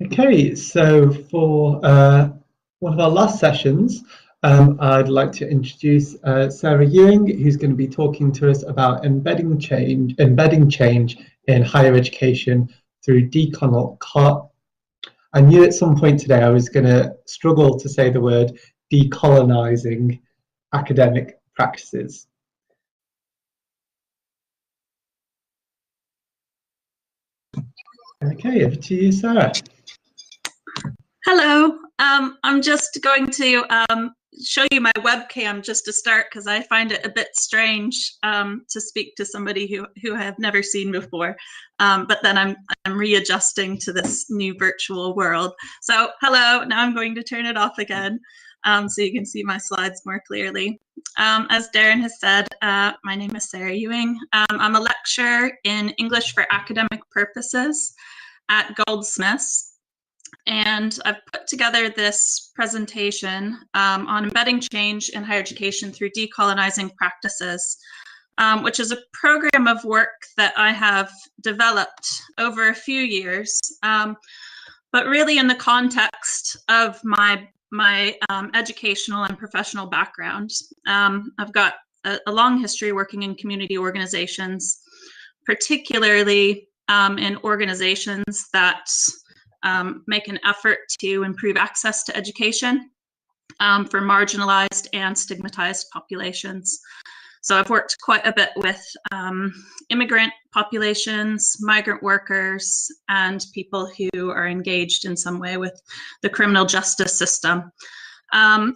Okay, so for one of our last sessions, I'd like to introduce Sara Ewing, who's going to be talking to us about embedding change in higher education through I knew at some point today I was going to struggle to say the word decolonizing academic practices. Okay, over to you, Sara. Hello, I'm just going to show you my webcam just to start because I find it a bit strange to speak to somebody who I have never seen before, but then I'm readjusting to this new virtual world. So hello, now I'm going to turn it off again so you can see my slides more clearly. As Darren has said, my name is Sara Ewing. I'm a lecturer in English for academic purposes at Goldsmiths. And I've put together this presentation on embedding change in higher education through decolonizing practices, which is a program of work that I have developed over a few years, but really in the context of my educational and professional background. I've got a long history working in community organizations, particularly in organizations that make an effort to improve access to education for marginalized and stigmatized populations. So I've worked quite a bit with immigrant populations, migrant workers, and people who are engaged in some way with the criminal justice system.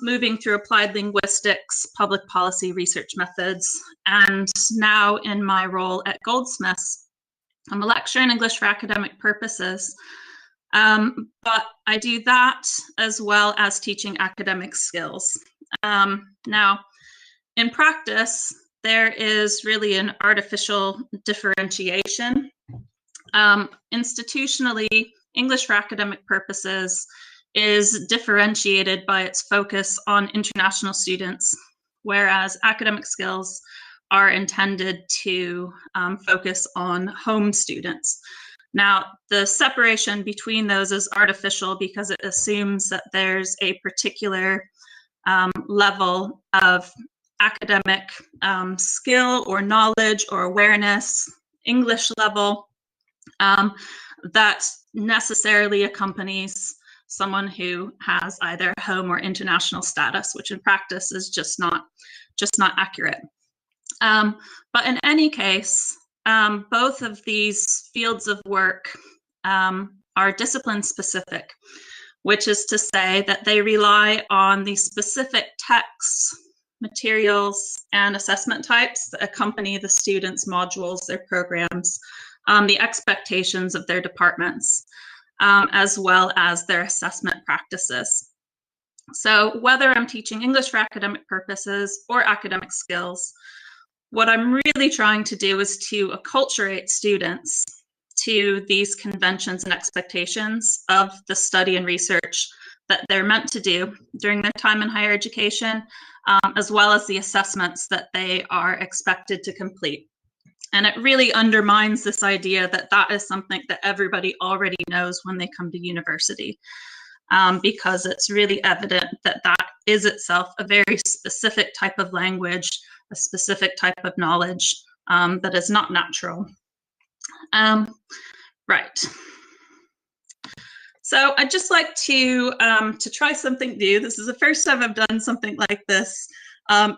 Moving through applied linguistics, public policy research methods, and now in my role at Goldsmiths, I'm a lecturer in English for academic purposes. But I do that as well as teaching academic skills. Now, in practice, there is really an artificial differentiation. Institutionally, English for academic purposes is differentiated by its focus on international students, whereas academic skills are intended to focus on home students. Now, the separation between those is artificial because it assumes that there's a particular level of academic skill or knowledge or awareness, English level, that necessarily accompanies someone who has either home or international status, which in practice is just not accurate. But in any case, both of these fields of work are discipline specific, which is to say that they rely on the specific texts, materials, and assessment types that accompany the students' modules, their programs, the expectations of their departments, as well as their assessment practices. So whether I'm teaching English for academic purposes or academic skills, what I'm really trying to do is to acculturate students to these conventions and expectations of the study and research that they're meant to do during their time in higher education, as well as the assessments that they are expected to complete. And it really undermines this idea that that is something that everybody already knows when they come to university, because it's really evident that that is itself a very specific type of language, a specific type of knowledge that is not natural. Right. So I'd just like to try something new. This is the first time I've done something like this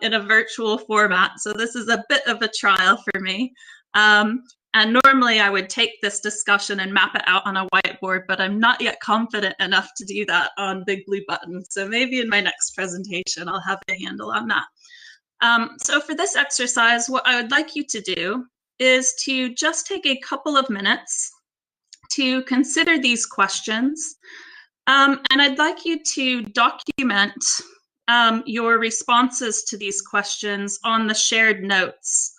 in a virtual format. So this is a bit of a trial for me. And normally I would take this discussion and map it out on a whiteboard, but I'm not yet confident enough to do that on Big Blue Button. So maybe in my next presentation, I'll have a handle on that. So for this exercise, what I would like you to do is to just take a couple of minutes to consider these questions. And I'd like you to document your responses to these questions on the shared notes,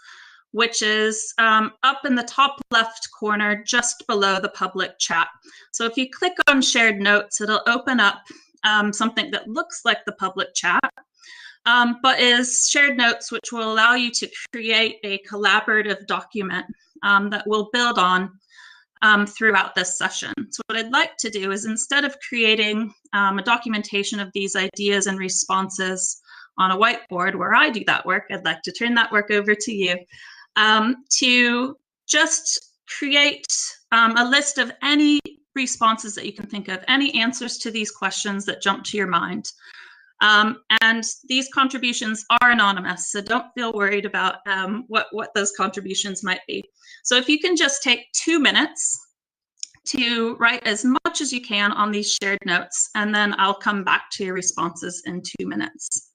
which is up in the top left corner, just below the public chat. So if you click on shared notes, it'll open up something that looks like the public chat, but is shared notes, which will allow you to create a collaborative document that will build on throughout this session. So what I'd like to do is, instead of creating a documentation of these ideas and responses on a whiteboard where I do that work, I'd like to turn that work over to you to just create a list of any responses that you can think of, any answers to these questions that jump to your mind. And these contributions are anonymous, so don't feel worried about what those contributions might be. So if you can just take 2 minutes to write as much as you can on these shared notes, and then I'll come back to your responses in 2 minutes.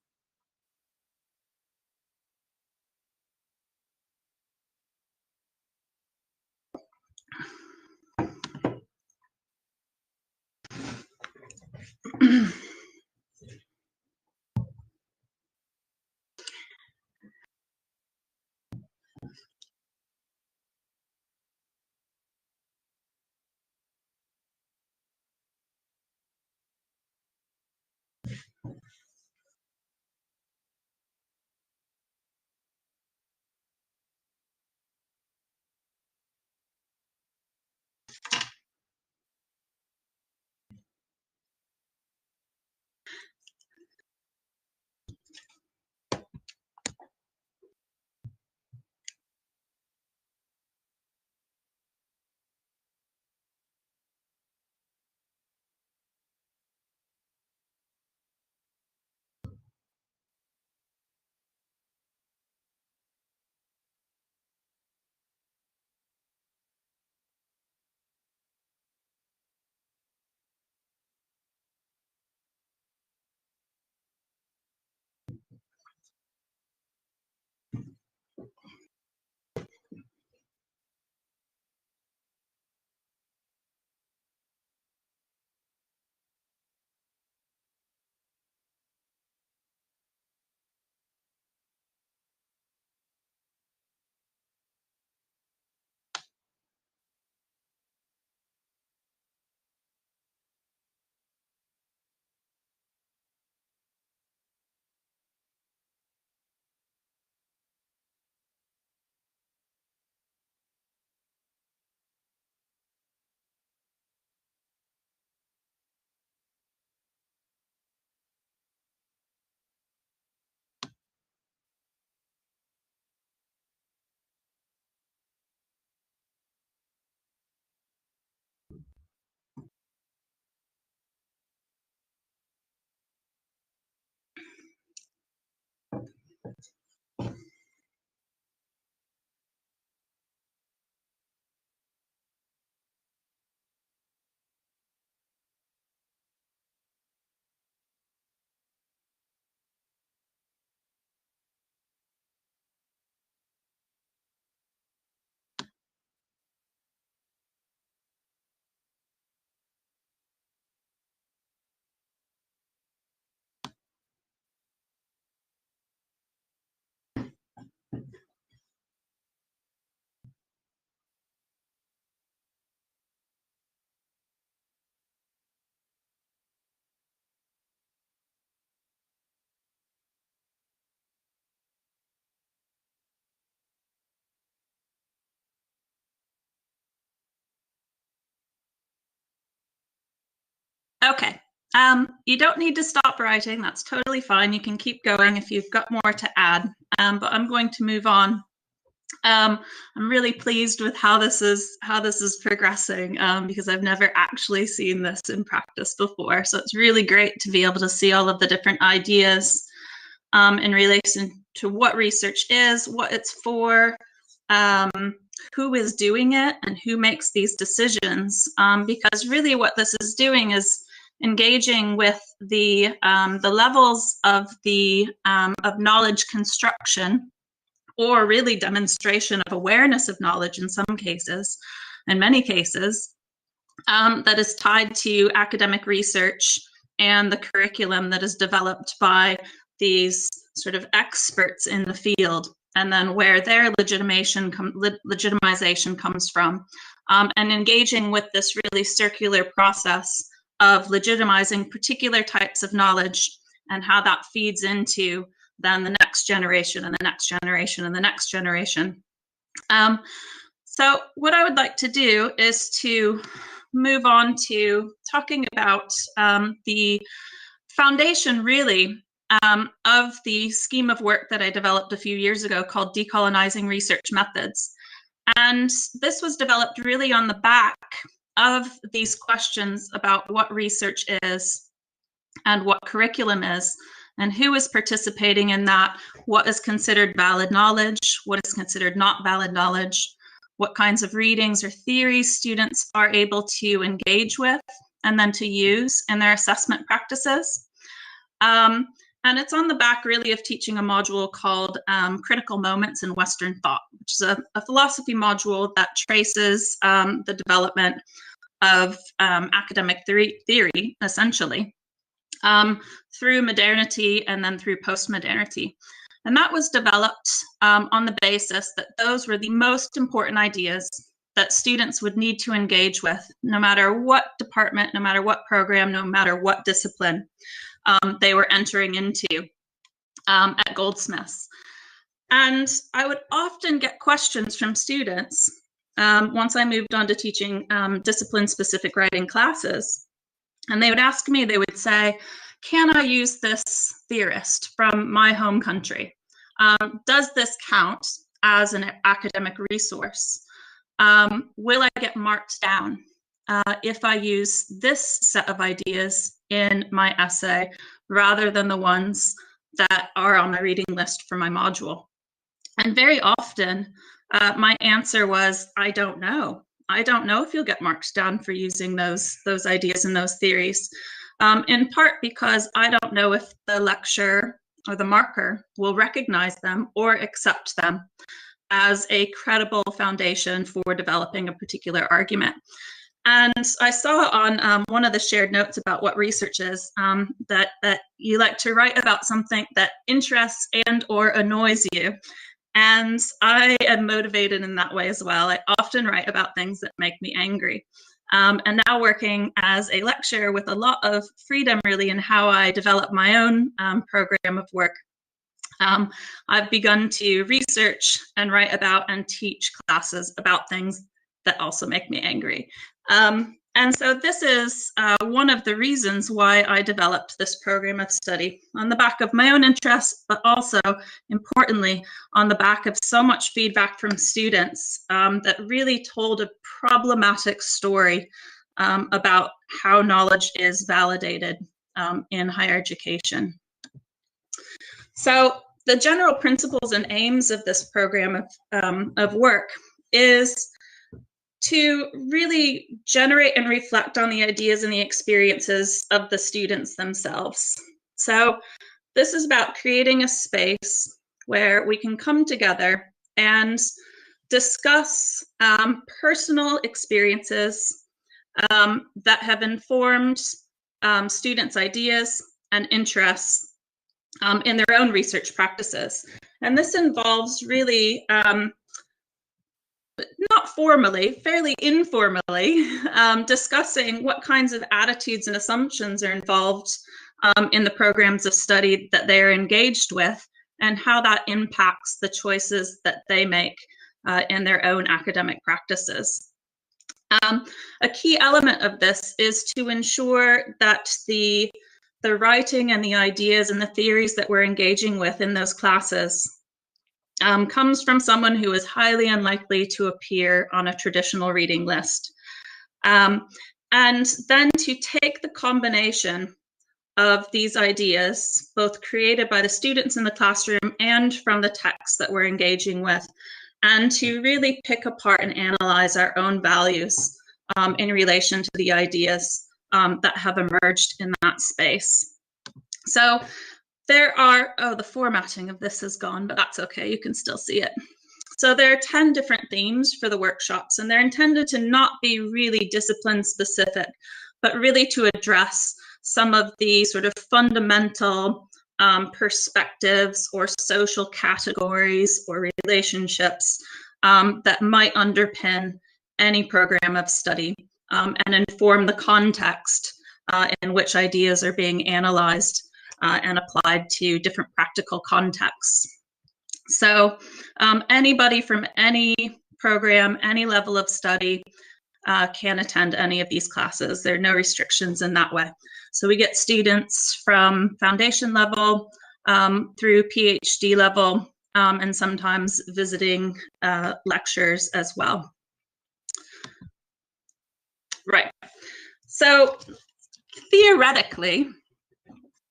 Okay, you don't need to stop writing. That's totally fine. You can keep going if you've got more to add, but I'm going to move on. I'm really pleased with how this is progressing because I've never actually seen this in practice before. So it's really great to be able to see all of the different ideas in relation to what research is, what it's for, who is doing it, and who makes these decisions. Because really what this is doing is engaging with the levels of knowledge construction, or really demonstration of awareness of knowledge in some cases, in many cases, that is tied to academic research and the curriculum that is developed by these sort of experts in the field, and then where their legitimization comes from, and engaging with this really circular process of legitimizing particular types of knowledge and how that feeds into then the next generation and the next generation and the next generation. So what I would like to do is to move on to talking about the foundation, really, of the scheme of work that I developed a few years ago called Decolonizing Research Methods. And this was developed really on the back of these questions about what research is and what curriculum is and who is participating in that, what is considered valid knowledge, what is considered not valid knowledge, what kinds of readings or theories students are able to engage with and then to use in their assessment practices. And it's on the back, really, of teaching a module called Critical Moments in Western Thought, which is a philosophy module that traces the development of academic theory, essentially, through modernity and then through postmodernity. And that was developed on the basis that those were the most important ideas that students would need to engage with, no matter what department, no matter what program, no matter what discipline they were entering into at Goldsmiths. And I would often get questions from students once I moved on to teaching discipline-specific writing classes. And they would ask me, they would say, can I use this theorist from my home country? Does this count as an academic resource? Will I get marked down if I use this set of ideas in my essay rather than the ones that are on my reading list for my module? And very often, my answer was, I don't know. I don't know if you'll get marked down for using those ideas and those theories, in part because I don't know if the lecturer or the marker will recognize them or accept them as a credible foundation for developing a particular argument. And I saw on one of the shared notes about what research is that you like to write about something that interests and or annoys you. And I am motivated in that way as well. I often write about things that make me angry. And now working as a lecturer with a lot of freedom, really, in how I develop my own program of work, I've begun to research and write about and teach classes about things that also make me angry. And so this is one of the reasons why I developed this program of study, on the back of my own interests, but also, importantly, on the back of so much feedback from students that really told a problematic story about how knowledge is validated in higher education. So the general principles and aims of this program of work is to really generate and reflect on the ideas and the experiences of the students themselves. So this is about creating a space where we can come together and discuss personal experiences that have informed students' ideas and interests in their own research practices. And this involves really not formally, fairly informally, discussing what kinds of attitudes and assumptions are involved in the programs of study that they're engaged with, and how that impacts the choices that they make in their own academic practices. A key element of this is to ensure that the writing and the ideas and the theories that we're engaging with in those classes comes from someone who is highly unlikely to appear on a traditional reading list. And then to take the combination of these ideas, both created by the students in the classroom and from the texts that we're engaging with, and to really pick apart and analyze our own values in relation to the ideas that have emerged in that space. So there are, oh, the formatting of this is gone, but that's okay, you can still see it. So there are 10 different themes for the workshops, and they're intended to not be really discipline specific, but really to address some of the sort of fundamental perspectives or social categories or relationships that might underpin any program of study and inform the context in which ideas are being analyzed and applied to different practical contexts. So anybody from any program, any level of study can attend any of these classes. There are no restrictions in that way. So we get students from foundation level through PhD level, and sometimes visiting lectures as well. Right. So theoretically,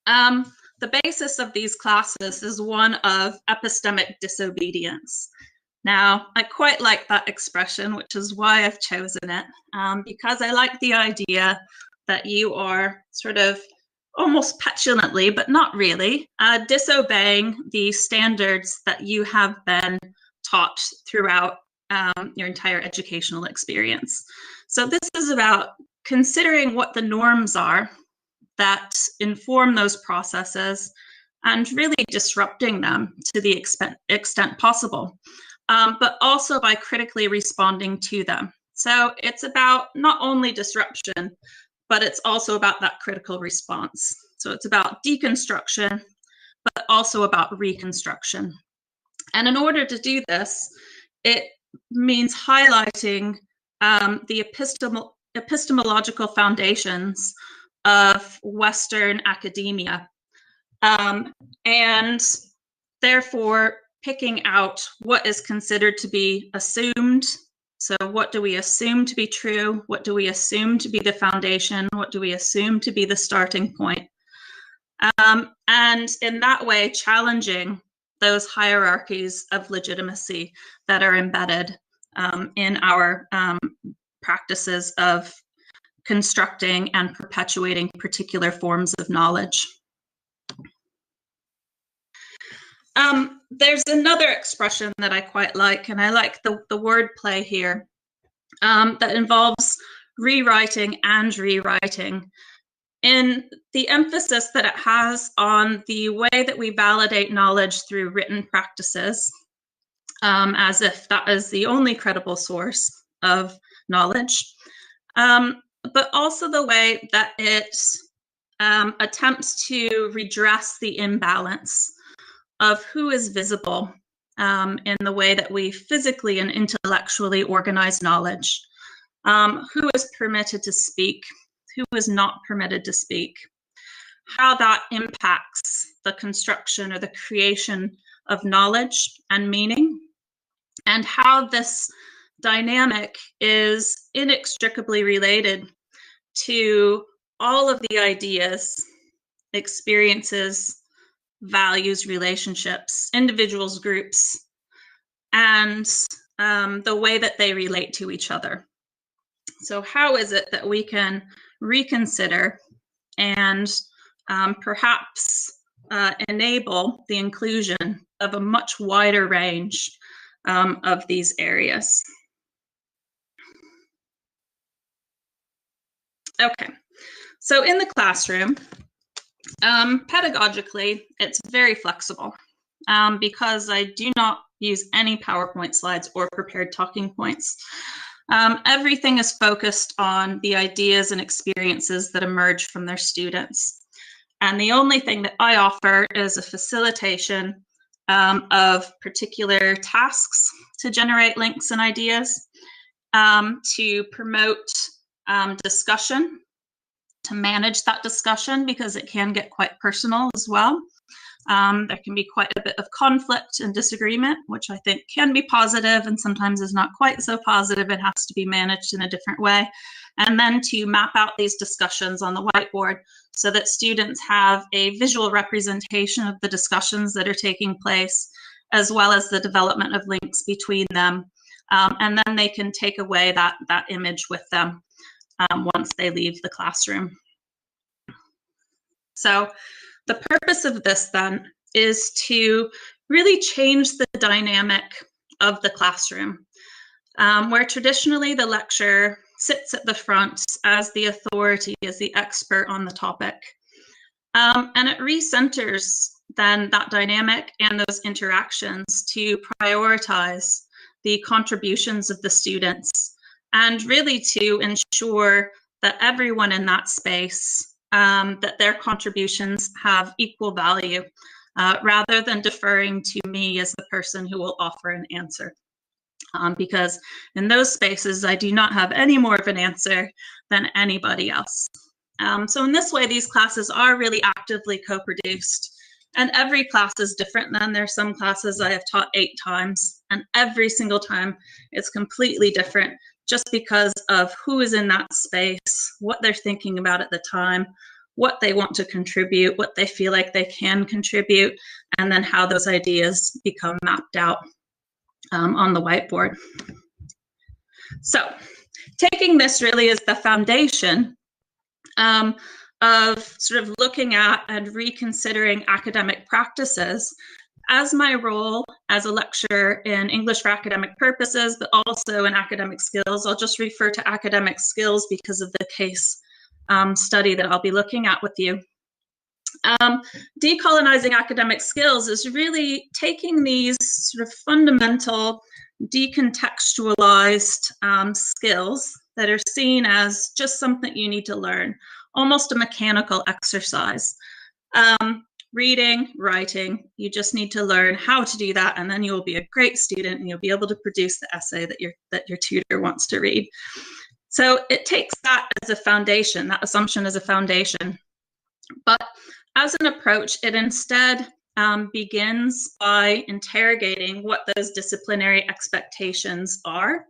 the basis of these classes is one of epistemic disobedience. Now, I quite like that expression, which is why I've chosen it, because I like the idea that you are sort of almost petulantly, but not really, disobeying the standards that you have been taught throughout your entire educational experience. So this is about considering what the norms are that inform those processes and really disrupting them to the extent possible, but also by critically responding to them. So it's about not only disruption, but it's also about that critical response. So it's about deconstruction, but also about reconstruction. And in order to do this, it means highlighting the epistemological foundations of Western academia, and therefore picking out what is considered to be assumed. So what do we assume to be true? What do we assume to be the foundation? What do we assume to be the starting point? And in that way, challenging those hierarchies of legitimacy that are embedded in our practices of constructing and perpetuating particular forms of knowledge. There's another expression that I quite like, and I like the word play here, that involves rewriting and rewriting, in the emphasis that it has on the way that we validate knowledge through written practices, as if that is the only credible source of knowledge, but also the way that it attempts to redress the imbalance of who is visible in the way that we physically and intellectually organize knowledge, who is permitted to speak, who is not permitted to speak, how that impacts the construction or the creation of knowledge and meaning, and how this dynamic is inextricably related to all of the ideas, experiences, values, relationships, individuals, groups, and the way that they relate to each other. So how is it that we can reconsider and perhaps enable the inclusion of a much wider range of these areas? Okay, so in the classroom, pedagogically, it's very flexible because I do not use any PowerPoint slides or prepared talking points. Everything is focused on the ideas and experiences that emerge from their students. And the only thing that I offer is a facilitation of particular tasks to generate links and ideas, to promote discussion, to manage that discussion because it can get quite personal as well. There can be quite a bit of conflict and disagreement, which I think can be positive and sometimes is not quite so positive. It has to be managed in a different way. And then to map out these discussions on the whiteboard so that students have a visual representation of the discussions that are taking place, as well as the development of links between them. And then they can take away that image with them once they leave the classroom. So the purpose of this then is to really change the dynamic of the classroom, where traditionally the lecturer sits at the front as the authority, as the expert on the topic. And it recenters then that dynamic and those interactions to prioritize the contributions of the students and really to ensure that everyone in that space, that their contributions have equal value, rather than deferring to me as the person who will offer an answer. because in those spaces, I do not have any more of an answer than anybody else. So in this way, these classes are really actively co-produced. And every class is different. Then there's some classes I have taught 8 times, and every single time it's completely different just because of who is in that space, what they're thinking about at the time, what they want to contribute, what they feel like they can contribute, and then how those ideas become mapped out on the whiteboard. So taking this really as the foundation of sort of looking at and reconsidering academic practices, as my role as a lecturer in English for academic purposes, but also in academic skills, I'll just refer to academic skills because of the case study that I'll be looking at with you. Decolonizing academic skills is really taking these sort of fundamental decontextualized skills that are seen as just something you need to learn, almost a mechanical exercise. Reading, writing, you just need to learn how to do that, and then you will be a great student and you'll be able to produce the essay that your tutor wants to read. So it takes that as a foundation, that assumption as a foundation. But as an approach, it instead begins by interrogating what those disciplinary expectations are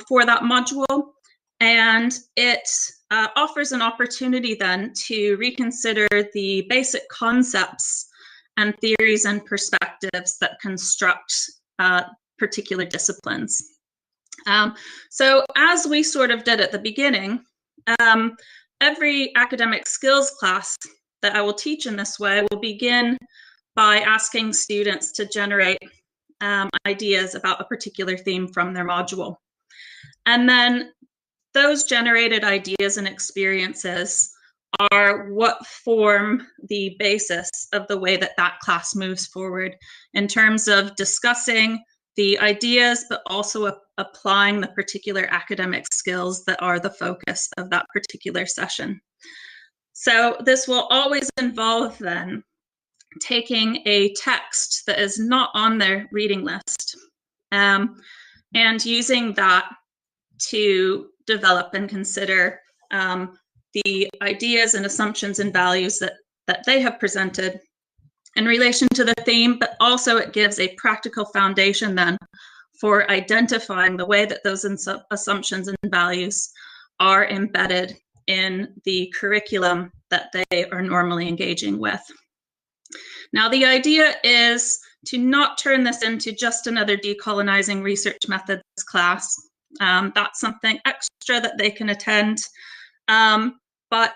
for that module. And it offers an opportunity then to reconsider the basic concepts and theories and perspectives that construct particular disciplines. So as we sort of did at the beginning, every academic skills class that I will teach in this way will begin by asking students to generate ideas about a particular theme from their module. And then those generated ideas and experiences are what form the basis of the way that that class moves forward in terms of discussing the ideas, but also applying the particular academic skills that are the focus of that particular session. So this will always involve then taking a text that is not on their reading list and using that to develop and consider the ideas and assumptions and values that they have presented in relation to the theme, but also it gives a practical foundation then for identifying the way that those assumptions and values are embedded in the curriculum that they are normally engaging with. Now, the idea is to not turn this into just another decolonizing research methods class. That's something extra that they can attend. But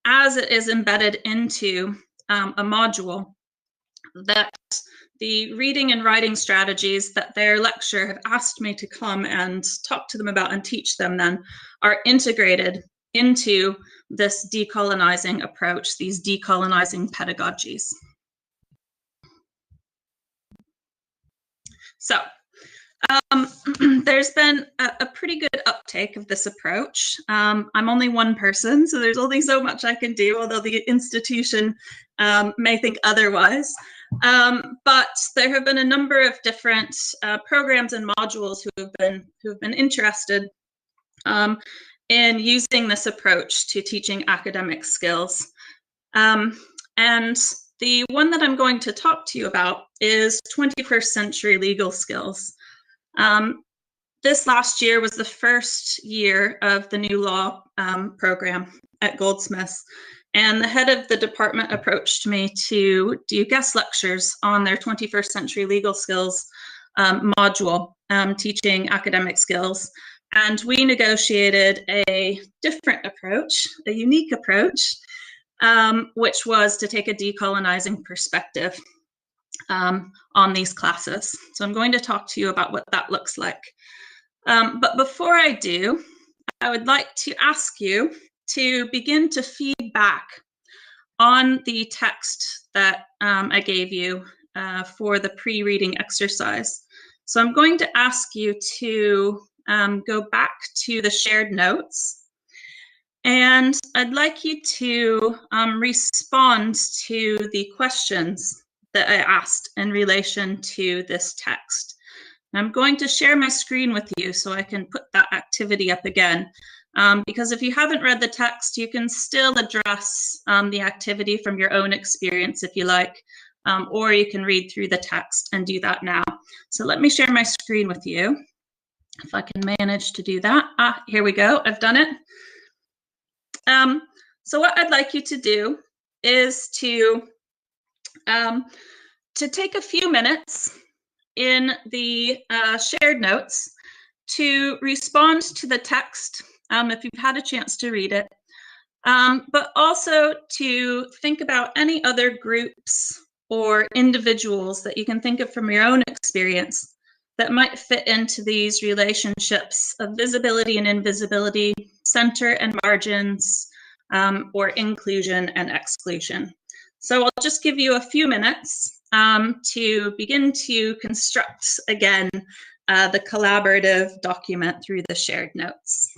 as it is embedded into a module, that the reading and writing strategies that their lecturer have asked me to come and talk to them about and teach them then are integrated into this decolonizing approach, these decolonizing pedagogies. So there's been a pretty good uptake of this approach. I'm only one person, so there's only so much I can do, although the institution may think otherwise. But there have been a number of different programs and modules who have been interested in using this approach to teaching academic skills. And the one that I'm going to talk to you about is 21st century legal skills. This last year was the first year of the new law program at Goldsmiths, and the head of the department approached me to do guest lectures on their 21st century legal skills module, teaching academic skills. And we negotiated a different approach, a unique approach, which was to take a decolonizing perspective on these classes. So I'm going to talk to you about what that looks like. But before I do, I would like to ask you to begin to feed back on the text that I gave you for the pre-reading exercise. So I'm going to ask you to go back to the shared notes, and I'd like you to respond to the questions that I asked in relation to this text. I'm going to share my screen with you so I can put that activity up again. Because if you haven't read the text, you can still address the activity from your own experience if you like, or you can read through the text and do that now. So let me share my screen with you, if I can manage to do that. Here we go, I've done it. So what I'd like you to do is to take a few minutes in the shared notes to respond to the text if you've had a chance to read it, but also to think about any other groups or individuals that you can think of from your own experience that might fit into these relationships of visibility and invisibility, center and margins, or inclusion and exclusion. So I'll just give you a few minutes to begin to construct, again, the collaborative document through the shared notes.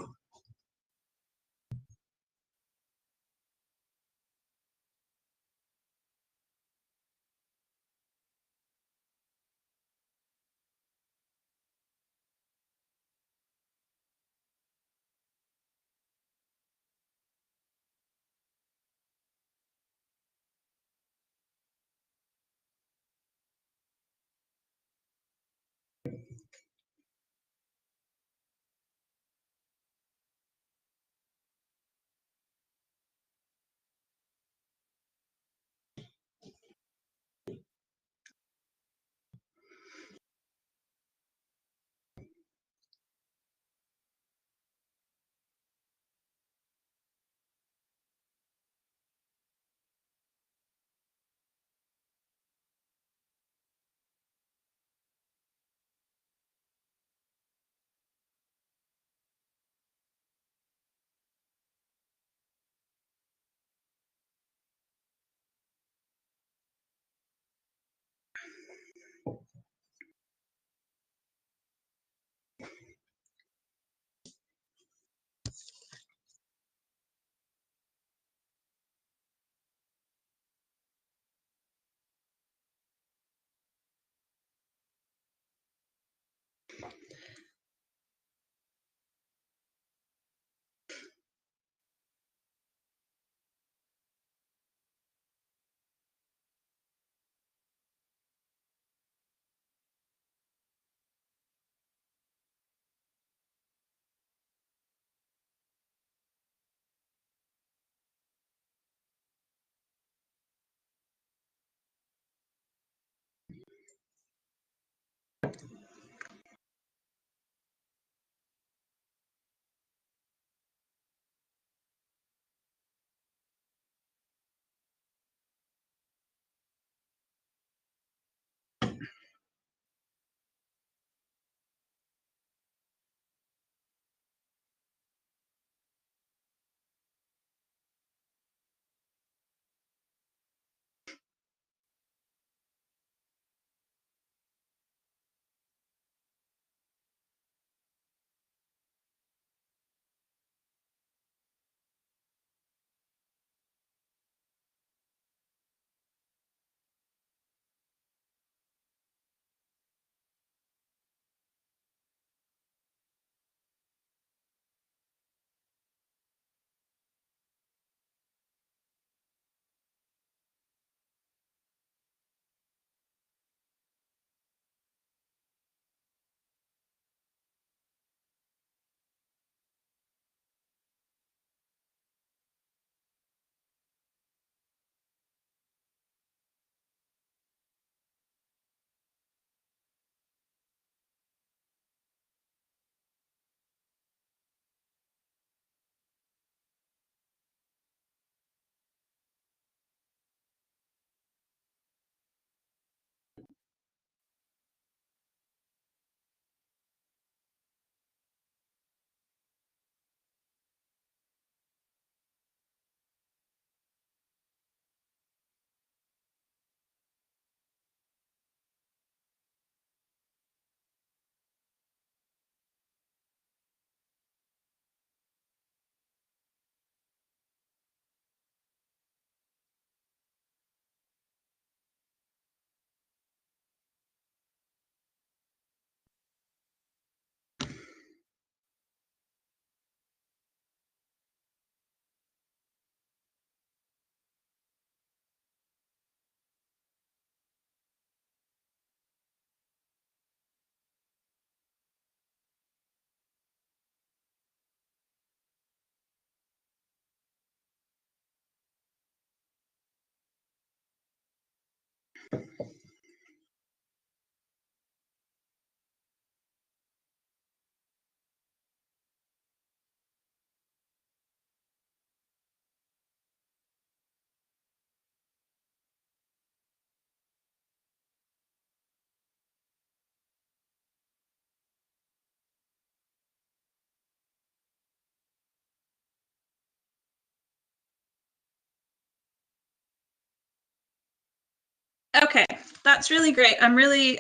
Okay, that's really great. I'm really,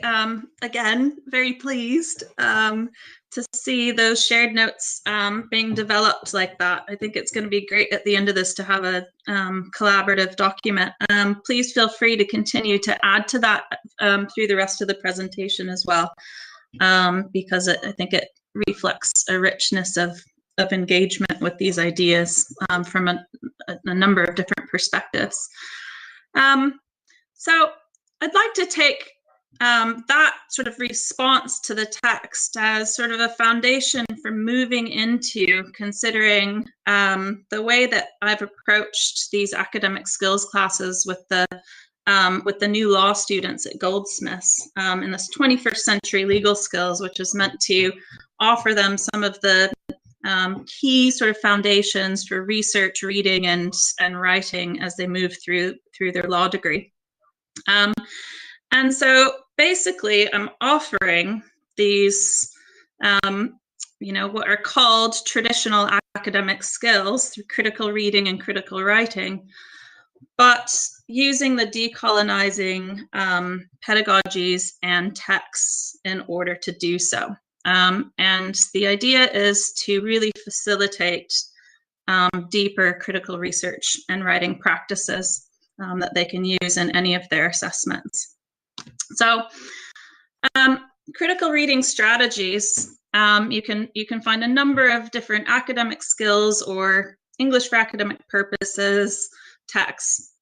again, very pleased to see those shared notes being developed like that. I think it's going to be great at the end of this to have a collaborative document. Please feel free to continue to add to that through the rest of the presentation as well, because I think it reflects a richness of engagement with these ideas from a number of different perspectives. So I'd like to take that sort of response to the text as sort of a foundation for moving into considering the way that I've approached these academic skills classes with the new law students at Goldsmiths in this 21st century legal skills, which is meant to offer them some of the key sort of foundations for research, reading, and writing as they move through their law degree. And so basically I'm offering these, what are called traditional academic skills through critical reading and critical writing, but using the decolonizing pedagogies and texts in order to do so. And the idea is to really facilitate deeper critical research and writing practices that they can use in any of their assessments. So critical reading strategies, you can find a number of different academic skills or English for academic purposes texts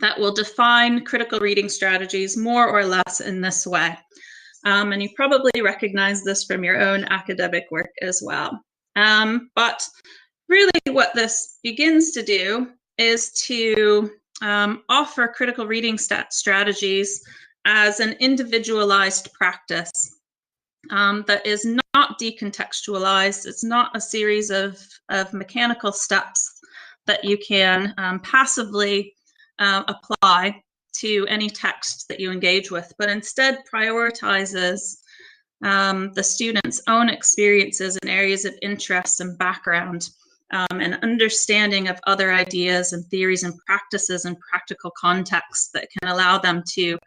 that will define critical reading strategies more or less in this way. And you probably recognize this from your own academic work as well. But really what this begins to do is to offer critical reading strategies as an individualized practice that is not decontextualized. It's not a series of mechanical steps that you can passively apply to any text that you engage with, but instead prioritizes the student's own experiences and areas of interest and background, and understanding of other ideas and theories and practices and practical contexts that can allow them to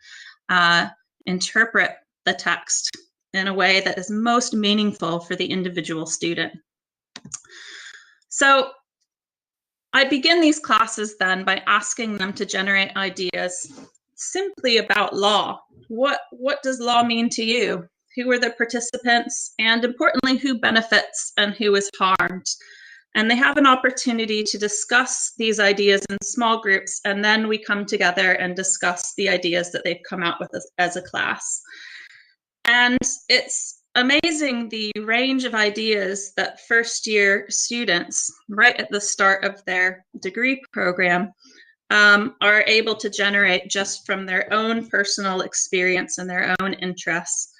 interpret the text in a way that is most meaningful for the individual student. So I begin these classes then by asking them to generate ideas simply about law. What does law mean to you? Who are the participants? And importantly, who benefits and who is harmed? And they have an opportunity to discuss these ideas in small groups, and then we come together and discuss the ideas that they've come out with as a class. And it's amazing the range of ideas that first-year students, right at the start of their degree program, are able to generate just from their own personal experience and their own interests.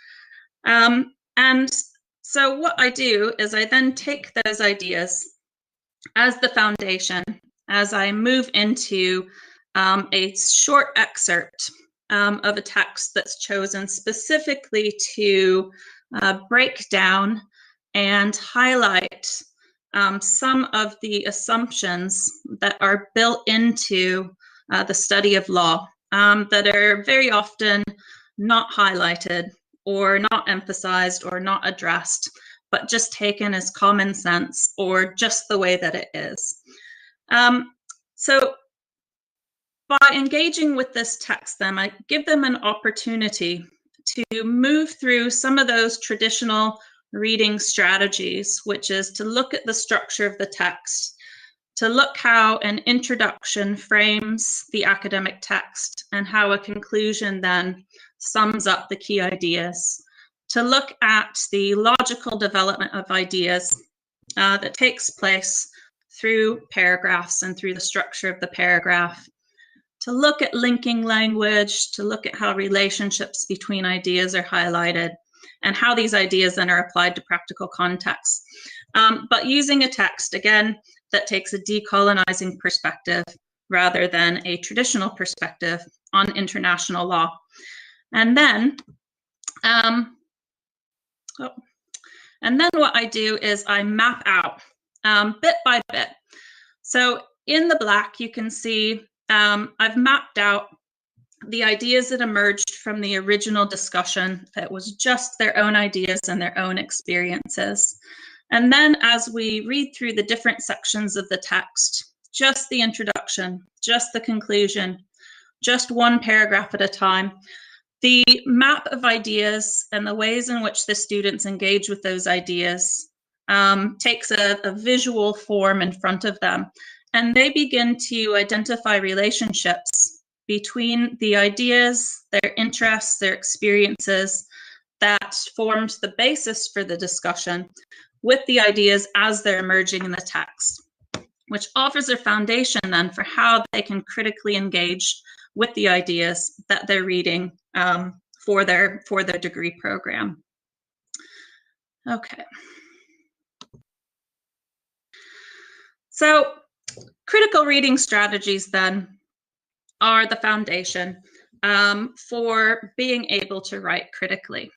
And so what I do is I then take those ideas as the foundation as I move into a short excerpt of a text that's chosen specifically to break down and highlight some of the assumptions that are built into the study of law that are very often not highlighted or not emphasized or not addressed, but just taken as common sense or just the way that it is. So by engaging with this text, then I give them an opportunity to move through some of those traditional reading strategies, which is to look at the structure of the text, to look how an introduction frames the academic text and how a conclusion then sums up the key ideas, to look at the logical development of ideas that takes place through paragraphs and through the structure of the paragraph, to look at linking language, to look at how relationships between ideas are highlighted, and how these ideas then are applied to practical contexts. But using a text, again, that takes a decolonizing perspective rather than a traditional perspective on international law. And then, what I do is I map out bit by bit. So in the black, you can see I've mapped out the ideas that emerged from the original discussion that was just their own ideas and their own experiences. And then as we read through the different sections of the text, just the introduction, just the conclusion, just one paragraph at a time, the map of ideas and the ways in which the students engage with those ideas takes a visual form in front of them. And they begin to identify relationships between the ideas, their interests, their experiences that formed the basis for the discussion with the ideas as they're emerging in the text, which offers a foundation then for how they can critically engage with the ideas that they're reading for their degree program. Okay. So critical reading strategies then are the foundation for being able to write critically.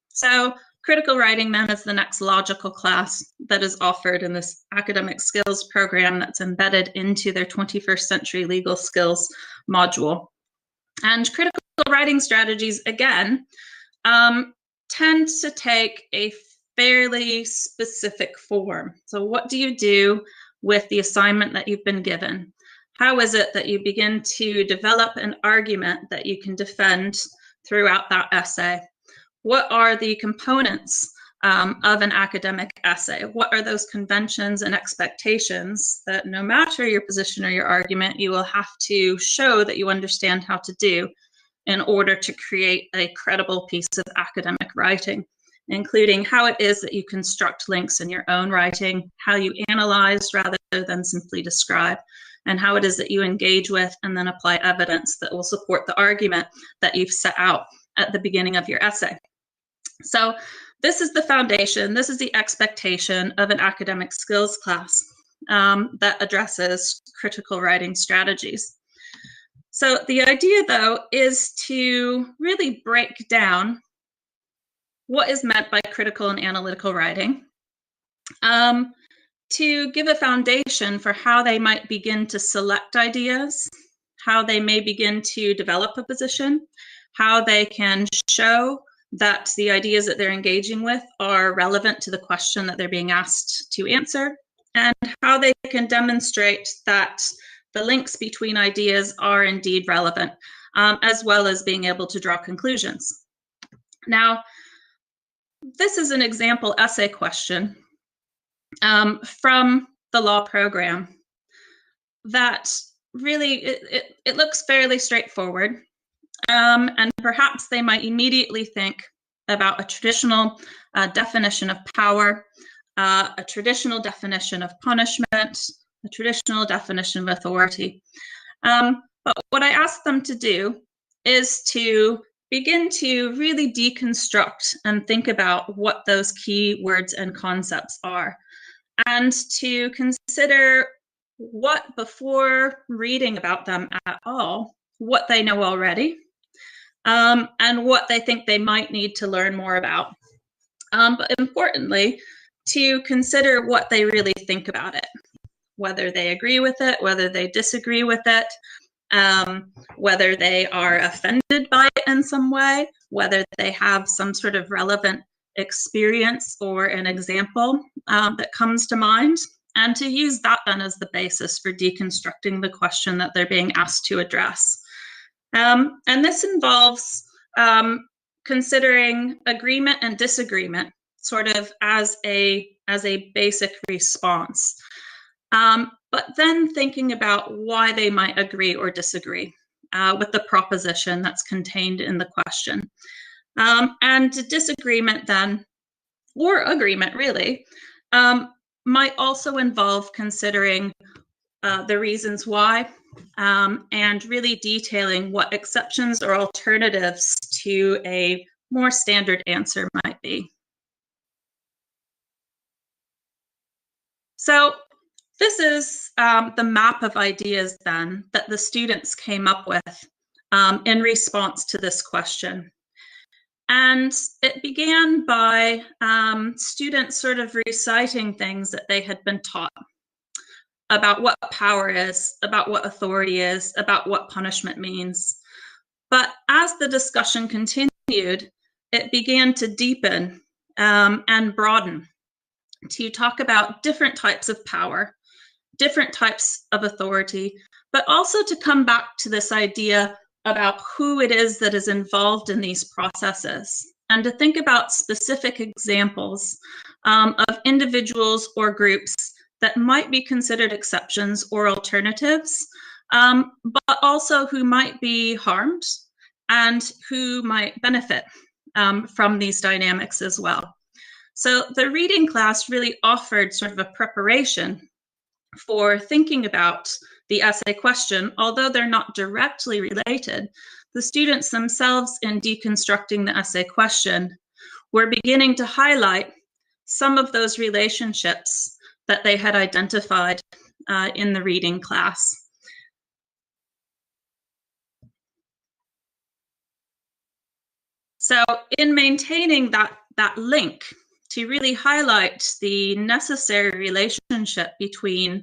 So critical writing then is the next logical class that is offered in this academic skills program that's embedded into their 21st century legal skills module. And critical writing strategies, again, tend to take a fairly specific form. So what do you do with the assignment that you've been given? How is it that you begin to develop an argument that you can defend throughout that essay? What are the components of an academic essay? What are those conventions and expectations that no matter your position or your argument, you will have to show that you understand how to do in order to create a credible piece of academic writing, including how it is that you construct links in your own writing, how you analyze rather than simply describe, and how it is that you engage with and then apply evidence that will support the argument that you've set out at the beginning of your essay. So this is the foundation, this is the expectation of an academic skills class that addresses critical writing strategies. So the idea, though, is to really break down what is meant by critical and analytical writing, to give a foundation for how they might begin to select ideas, how they may begin to develop a position, how they can show that the ideas that they're engaging with are relevant to the question that they're being asked to answer, and how they can demonstrate that the links between ideas are indeed relevant, as well as being able to draw conclusions. Now, this is an example essay question from the law program that really, it looks fairly straightforward. And perhaps they might immediately think about a traditional definition of power, a traditional definition of punishment, a traditional definition of authority. But what I ask them to do is to begin to really deconstruct and think about what those key words and concepts are, and to consider what, before reading about them at all, what they know already, and what they think they might need to learn more about. But importantly, to consider what they really think about it, whether they agree with it, whether they disagree with it, whether they are offended by it in some way, whether they have some sort of relevant experience or an example that comes to mind, and to use that then as the basis for deconstructing the question that they're being asked to address. And this involves considering agreement and disagreement sort of as a basic response, but then thinking about why they might agree or disagree with the proposition that's contained in the question. And disagreement then, or agreement really, might also involve considering the reasons why, and really detailing what exceptions or alternatives to a more standard answer might be. So this is the map of ideas then that the students came up with in response to this question. And it began by students sort of reciting things that they had been taught about what power is, about what authority is, about what punishment means. But as the discussion continued, it began to deepen and broaden to talk about different types of power, different types of authority, but also to come back to this idea about who it is that is involved in these processes, and to think about specific examples of individuals or groups that might be considered exceptions or alternatives, but also who might be harmed and who might benefit from these dynamics as well. So the reading class really offered sort of a preparation for thinking about the essay question. Although they're not directly related, the students themselves, in deconstructing the essay question, were beginning to highlight some of those relationships that they had identified in the reading class. So in maintaining that link, to really highlight the necessary relationship between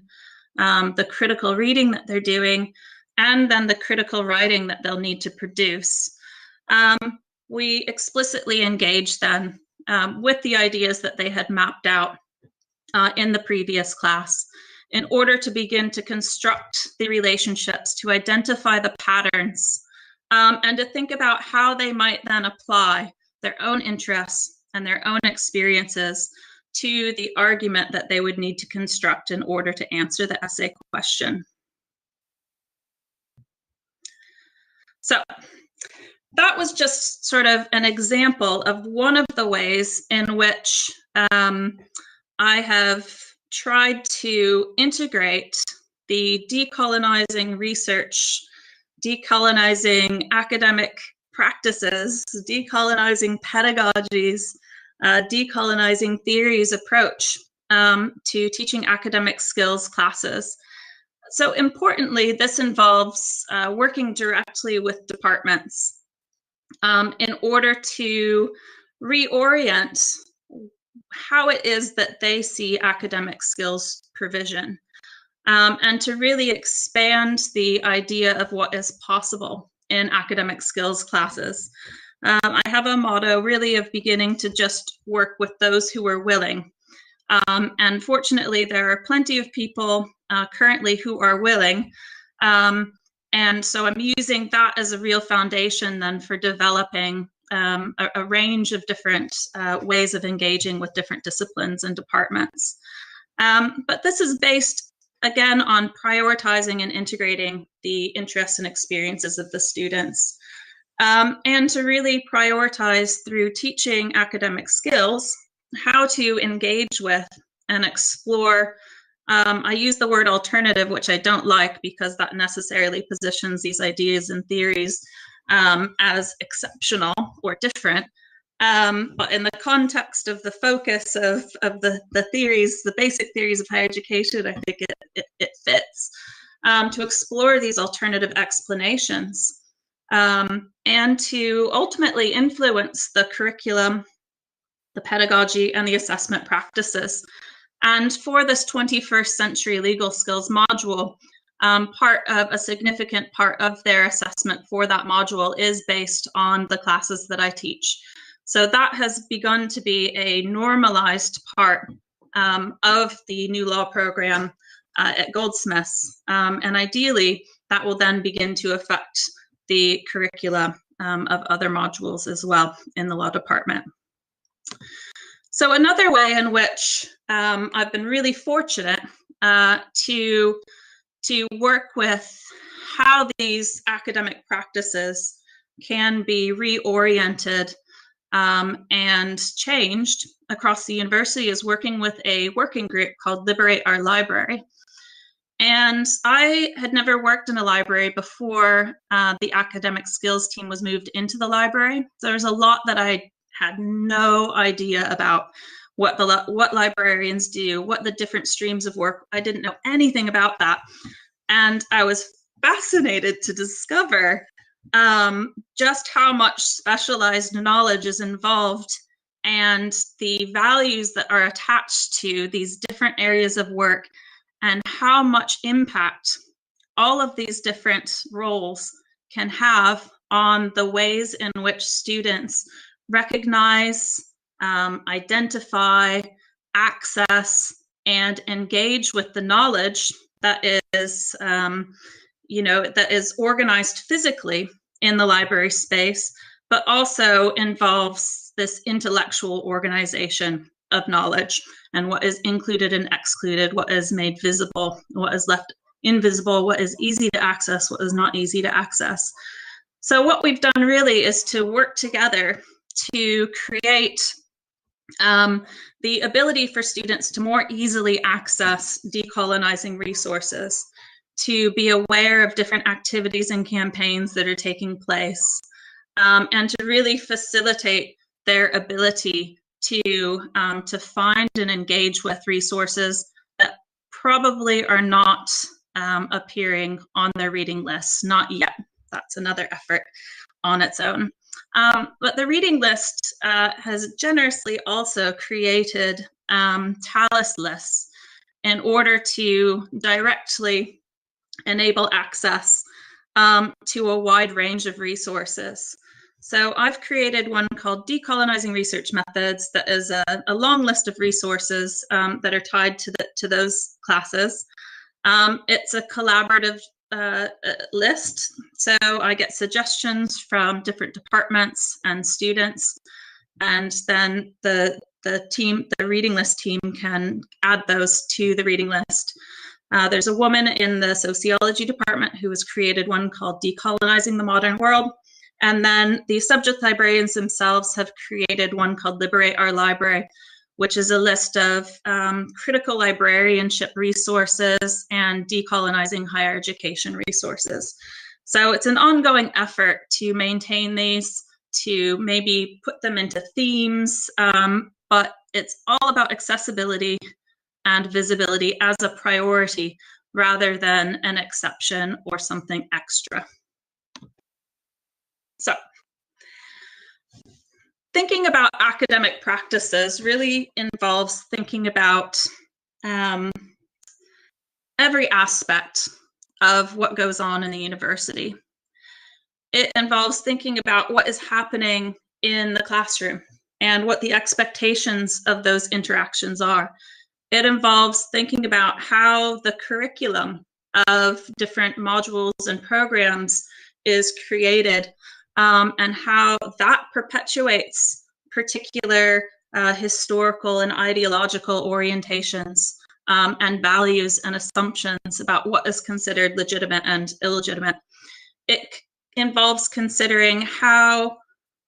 the critical reading that they're doing and then the critical writing that they'll need to produce, we explicitly engage then with the ideas that they had mapped out in the previous class in order to begin to construct the relationships, to identify the patterns, and to think about how they might then apply their own interests and their own experiences to the argument that they would need to construct in order to answer the essay question. So that was just sort of an example of one of the ways in which I have tried to integrate the decolonizing research, decolonizing academic practices, decolonizing pedagogies, decolonizing theories approach to teaching academic skills classes. So importantly, this involves working directly with departments in order to reorient how it is that they see academic skills provision, and to really expand the idea of what is possible in academic skills classes. I have a motto really of beginning to just work with those who are willing. And fortunately, there are plenty of people currently who are willing. And so I'm using that as a real foundation then for developing a range of different ways of engaging with different disciplines and departments. But this is based, again, on prioritizing and integrating the interests and experiences of the students. And to really prioritize through teaching academic skills how to engage with and explore. I use the word alternative, which I don't like because that necessarily positions these ideas and theories as exceptional or different. But in the context of the focus of the theories, the basic theories of higher education, I think it fits to explore these alternative explanations and to ultimately influence the curriculum, the pedagogy, and the assessment practices. And for this 21st century legal skills module, a significant part of their assessment for that module is based on the classes that I teach. So that has begun to be a normalized part of the new law program at Goldsmiths. And ideally, that will then begin to affect the curricula of other modules as well in the law department. So another way in which I've been really fortunate to work with how these academic practices can be reoriented and changed across the university is working with a working group called Liberate Our Library. And I had never worked in a library before the academic skills team was moved into the library. So there's a lot that I had no idea about, what librarians do, what the different streams of work. I didn't know anything about that. And I was fascinated to discover just how much specialized knowledge is involved and the values that are attached to these different areas of work, and how much impact all of these different roles can have on the ways in which students recognize, identify, access, and engage with the knowledge that is, that is organized physically in the library space, but also involves this intellectual organization of knowledge, and what is included and excluded, what is made visible, what is left invisible, what is easy to access, what is not easy to access. So what we've done really is to work together to create the ability for students to more easily access decolonizing resources, to be aware of different activities and campaigns that are taking place, and to really facilitate their ability to find and engage with resources that probably are not appearing on their reading lists, not yet. That's another effort on its own. But the reading list has generously also created talus lists in order to directly enable access to a wide range of resources. So I've created one called Decolonizing Research Methods that is a long list of resources that are tied to those classes. It's a collaborative list, so I get suggestions from different departments and students, and then the reading list team can add those to the reading list. There's a woman in the sociology department who has created one called Decolonizing the Modern World. And then the subject librarians themselves have created one called Liberate Our Library, which is a list of critical librarianship resources and decolonizing higher education resources. So it's an ongoing effort to maintain these, to maybe put them into themes, but it's all about accessibility and visibility as a priority rather than an exception or something extra. So, thinking about academic practices really involves thinking about every aspect of what goes on in the university. It involves thinking about what is happening in the classroom and what the expectations of those interactions are. It involves thinking about how the curriculum of different modules and programs is created, and how that perpetuates particular historical and ideological orientations and values and assumptions about what is considered legitimate and illegitimate. It involves considering how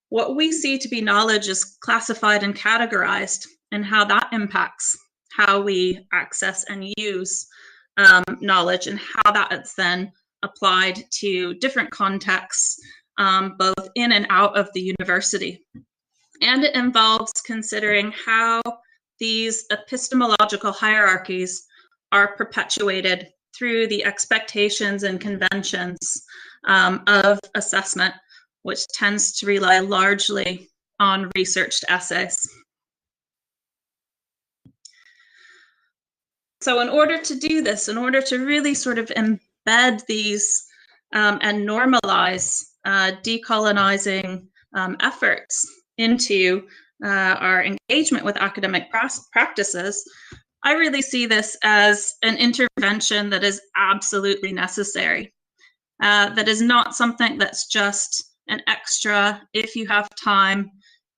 what we see to be knowledge is classified and categorized, and how that impacts how we access and use knowledge, and how that is then applied to different contexts, both in and out of the university. And it involves considering how these epistemological hierarchies are perpetuated through the expectations and conventions of assessment, which tends to rely largely on researched essays. So in order to do this, in order to really sort of embed these and normalize decolonizing efforts into our engagement with academic practices, I really see this as an intervention that is absolutely necessary. That is not something that's just an extra if you have time,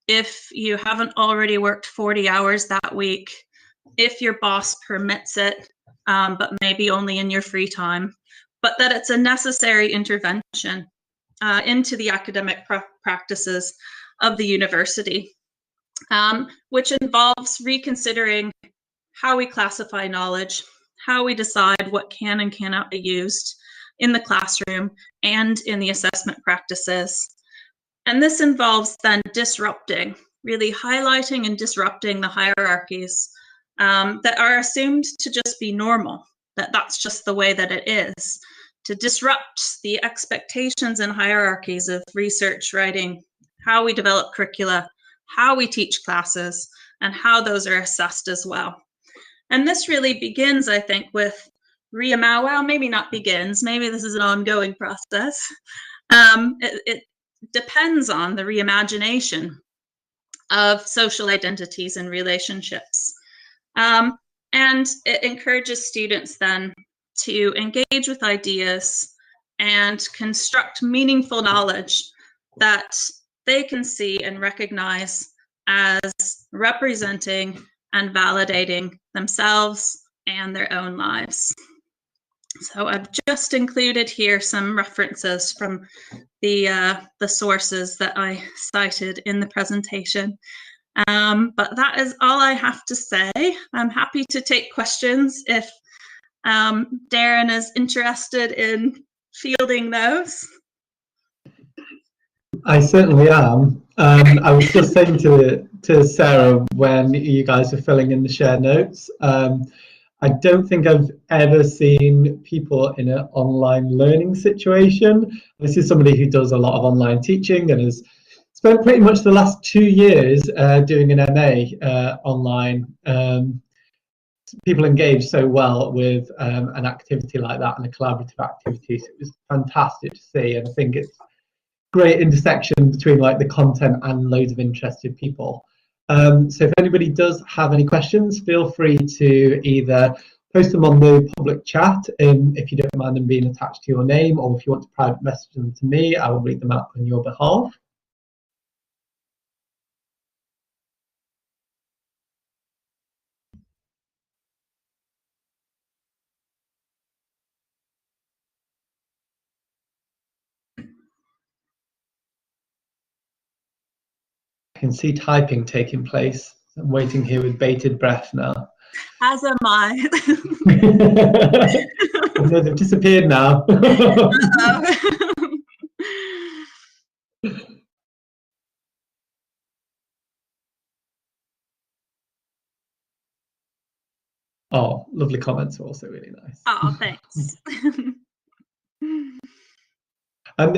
if you haven't already worked 40 hours that week, if your boss permits it, but maybe only in your free time, but that it's a necessary intervention into the academic practices of the university, which involves reconsidering how we classify knowledge, how we decide what can and cannot be used in the classroom and in the assessment practices. And this involves then disrupting, really highlighting and disrupting the hierarchies that are assumed to just be normal, that's just the way that it is, to disrupt the expectations and hierarchies of research writing, how we develop curricula, how we teach classes, and how those are assessed as well. And this really begins, I think, with well, maybe not begins, maybe this is an ongoing process. It depends on the reimagination of social identities and relationships. And it encourages students then to engage with ideas and construct meaningful knowledge that they can see and recognize as representing and validating themselves and their own lives. So I've just included here some references from the sources that I cited in the presentation. But that is all I have to say. I'm happy to take questions if Darren is interested in fielding those. I certainly am. I was just saying to Sarah when you guys are filling in the share notes, I don't think I've ever seen people in an online learning situation. This is somebody who does a lot of online teaching and has spent pretty much the last 2 years doing an MA online. People engage so well with an activity like that and a collaborative activity. So it was fantastic to see, and I think it's great intersection between like the content and loads of interested people. So if anybody does have any questions, feel free to either post them on the public chat if you don't mind them being attached to your name, or if you want to private message them to me, I will read them out on your behalf. I can see typing taking place. I'm waiting here with bated breath now. As am I. No, they've disappeared now. Oh, lovely comments are also really nice. Oh, thanks.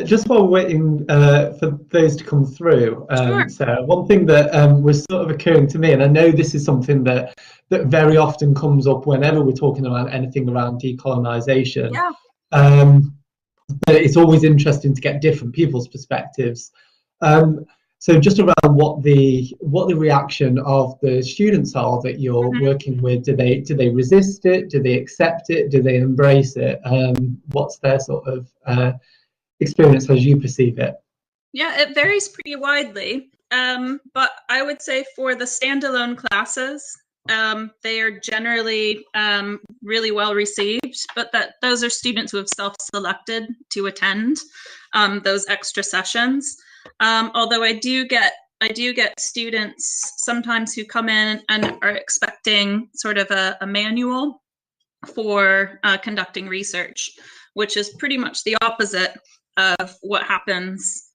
Just while we're waiting for those to come through, Sure. Sarah, one thing that was sort of occurring to me, and I know this is something that very often comes up whenever we're talking about anything around decolonization. Yeah. But it's always interesting to get different people's perspectives. So just around what the reaction of the students are that you're working with, do they resist it? Do they accept it? Do they embrace it? What's their sort of experience as you perceive it? Yeah, it varies pretty widely. But I would say for the standalone classes, they are generally really well received, but those are students who have self-selected to attend those extra sessions. Although I do get students sometimes who come in and are expecting sort of a manual for conducting research, which is pretty much the opposite of what happens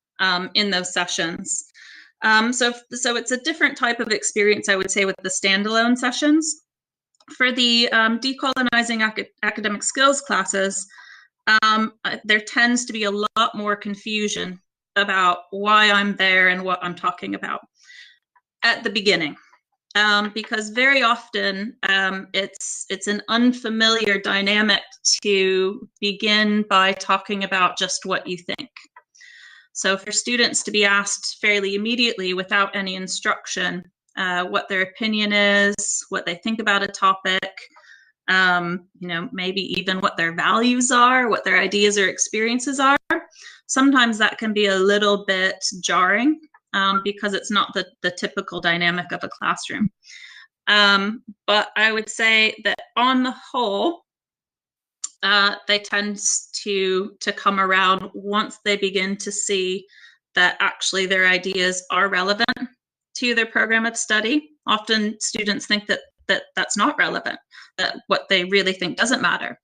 in those sessions. So it's a different type of experience, I would say, with the standalone sessions. For the decolonizing academic skills classes, there tends to be a lot more confusion about why I'm there and what I'm talking about at the beginning. Because very often it's an unfamiliar dynamic to begin by talking about just what you think. So for students to be asked fairly immediately without any instruction what their opinion is, what they think about a topic, maybe even what their values are, what their ideas or experiences are, sometimes that can be a little bit jarring because it's not the typical dynamic of a classroom. But I would say that on the whole, they tend to come around once they begin to see that actually their ideas are relevant to their program of study. Often students think that that that's not relevant, that what they really think doesn't matter.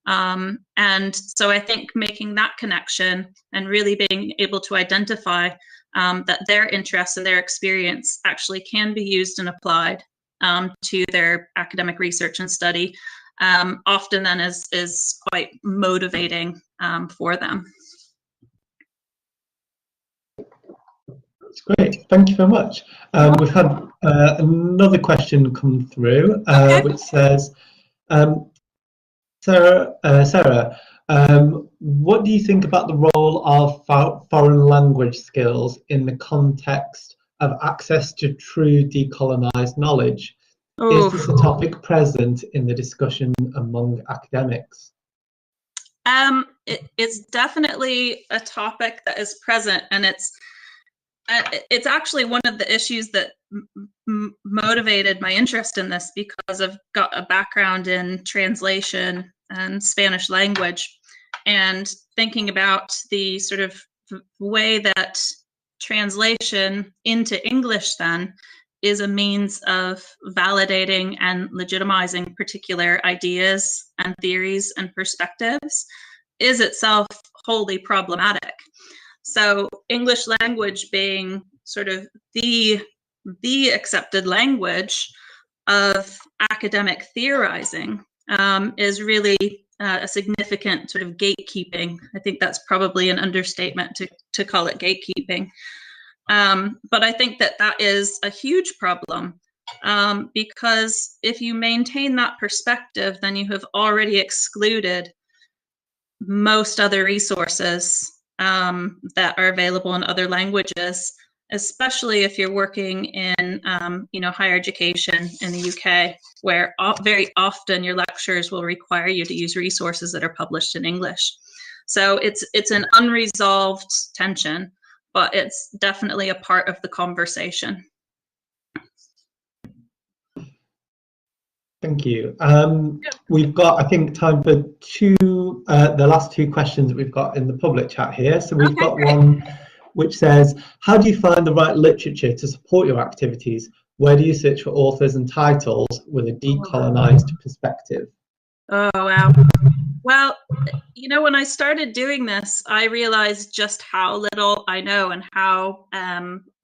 And so I think making that connection and really being able to identify that their interests and their experience actually can be used and applied to their academic research and study often then is quite motivating for them. That's great. Thank you very much. We've had another question come through, which says, Sarah, what do you think about the role of foreign language skills in the context of access to true decolonized knowledge? Is this a topic present in the discussion among academics? It's definitely a topic that is present, and it's actually one of the issues that motivated my interest in this, because I've got a background in translation and Spanish language, and thinking about the sort of way that translation into English then is a means of validating and legitimizing particular ideas and theories and perspectives is itself wholly problematic. So English language being sort of the accepted language of academic theorizing is really a significant sort of gatekeeping. I think that's probably an understatement to call it gatekeeping. But I think that is a huge problem because if you maintain that perspective, then you have already excluded most other resources that are available in other languages, especially if you're working in higher education in the UK, where very often your lecturers will require you to use resources that are published in English. So it's an unresolved tension, but it's definitely a part of the conversation. Thank you. We've got, I think, time for the last two questions that we've got in the public chat here. So we've got one which says, how do you find the right literature to support your activities? Where do you search for authors and titles with a decolonized perspective? Oh, wow. Well, when I started doing this, I realized just how little I know and how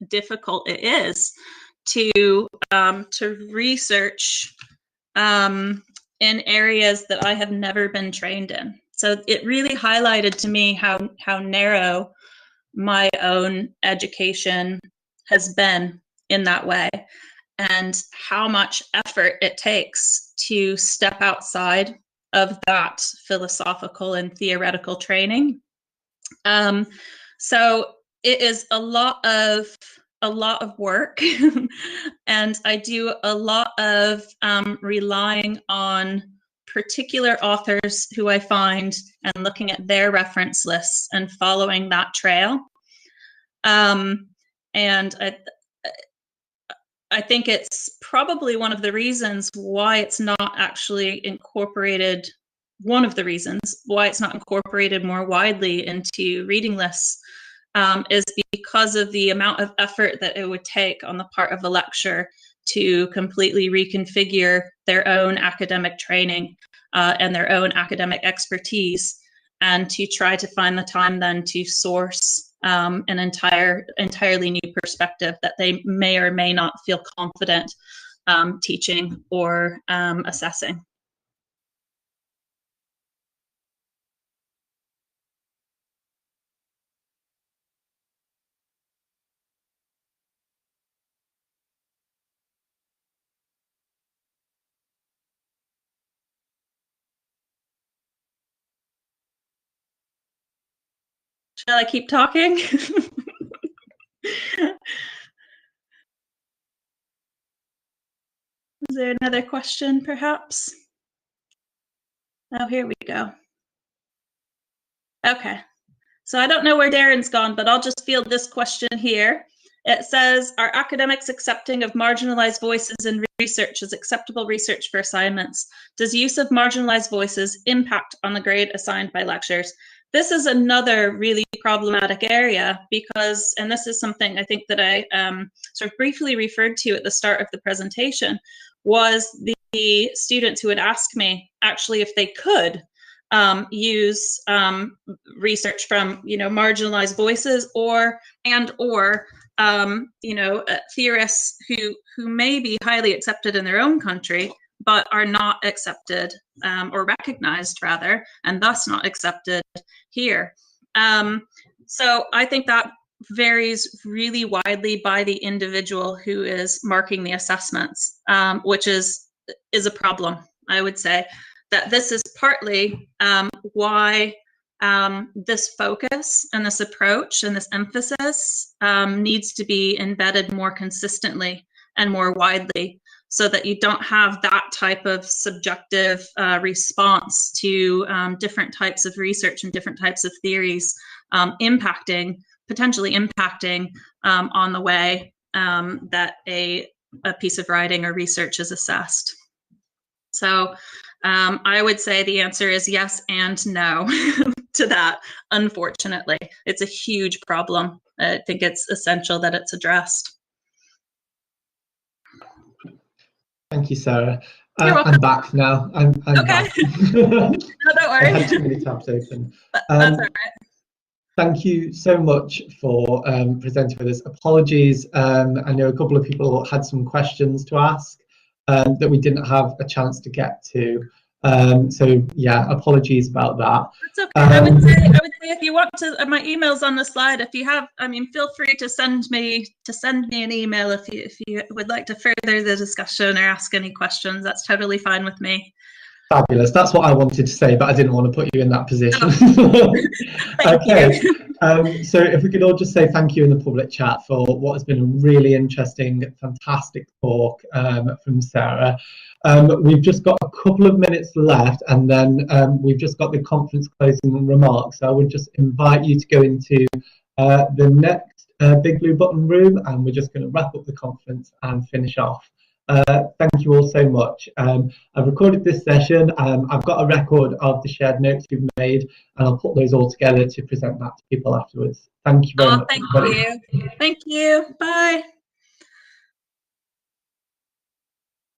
difficult it is to research in areas that I have never been trained in. So it really highlighted to me how narrow my own education has been in that way, and how much effort it takes to step outside of that philosophical and theoretical training. So it is a lot of work and I do a lot of relying on particular authors who I find and looking at their reference lists and following that trail. And I think it's probably one of the reasons why it's not actually incorporated, one of the reasons why it's not incorporated more widely into reading lists is because of the amount of effort that it would take on the part of a lecturer to completely reconfigure their own academic training and their own academic expertise, and to try to find the time then to source an entirely new perspective that they may or may not feel confident teaching or assessing. Shall I keep talking? Is there another question, perhaps? Oh, here we go. Okay. So I don't know where Darren's gone, but I'll just field this question here. It says, are academics accepting of marginalized voices in research as acceptable research for assignments? Does use of marginalized voices impact on the grade assigned by lecturers? This is another really problematic area because, and this is something I think that I sort of briefly referred to at the start of the presentation, was the students who would ask me actually if they could use research from marginalized voices or theorists who may be highly accepted in their own country but are not accepted or recognized rather, and thus not accepted here. So I think that varies really widely by the individual who is marking the assessments, which is a problem. I would say that this is partly why this focus and this approach and this emphasis needs to be embedded more consistently and more widely, so that you don't have that type of subjective response to different types of research and different types of theories potentially impacting on the way that a piece of writing or research is assessed. So I would say the answer is yes and no to that, unfortunately. It's a huge problem. I think it's essential that it's addressed. Thank you, Sarah. You're welcome. I'm back now. I'm okay. back. No, don't worry. I had too many tabs open. That's all right. Thank you so much for presenting with us. Apologies, I know a couple of people had some questions to ask that we didn't have a chance to get to. So yeah, apologies about that. That's okay. I would say if you want to, my email's on the slide. If you have, feel free to send me an email if you would like to further the discussion or ask any questions. That's totally fine with me. Fabulous. That's what I wanted to say, but I didn't want to put you in that position. Okay. So if we could all just say thank you in the public chat for what has been a really interesting, fantastic talk from Sarah. We've just got a couple of minutes left, and then we've just got the conference closing remarks. So I would just invite you to go into the next Big Blue Button room, and we're just going to wrap up the conference and finish off. Thank you all so much. I've recorded this session. I've got a record of the shared notes we've made, and I'll put those all together to present that to people afterwards. Thank you very much. Thank you. Thank you. Bye.